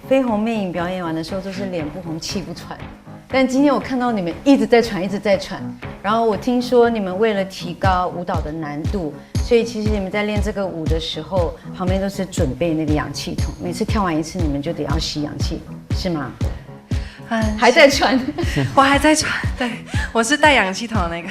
绯红魅影表演完的时候都是脸不红气不喘，但今天我看到你们一直在喘，一直在喘。然后我听说你们为了提高舞蹈的难度，所以其实你们在练这个舞的时候，旁边都是准备那个氧气筒，每次跳完一次你们就得要吸氧气，是吗？还在喘，我还在喘，对，我是带氧气筒的那个，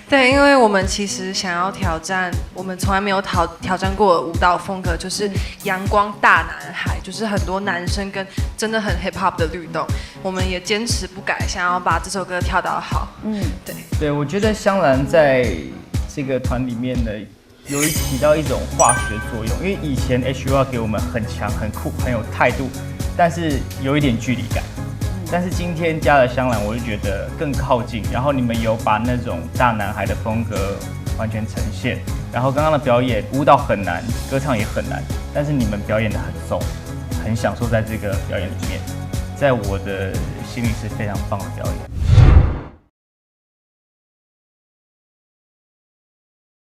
对，因为我们其实想要挑战，我们从来没有挑战过的舞蹈风格，就是阳光大男孩，就是很多男生跟真的很 hip hop 的律动，我们也坚持不改，想要把这首歌跳到好，对，对，我觉得香兰在这个团里面呢，有起到一种化学作用，因为以前 HUR 给我们很强、很酷、很有态度，但是有一点距离感。但是今天加了香兰，我就觉得更靠近。然后你们有把那种大男孩的风格完全呈现。然后刚刚的表演，舞蹈很难，歌唱也很难，但是你们表演得很松，很享受在这个表演里面，在我的心里是非常棒的表演。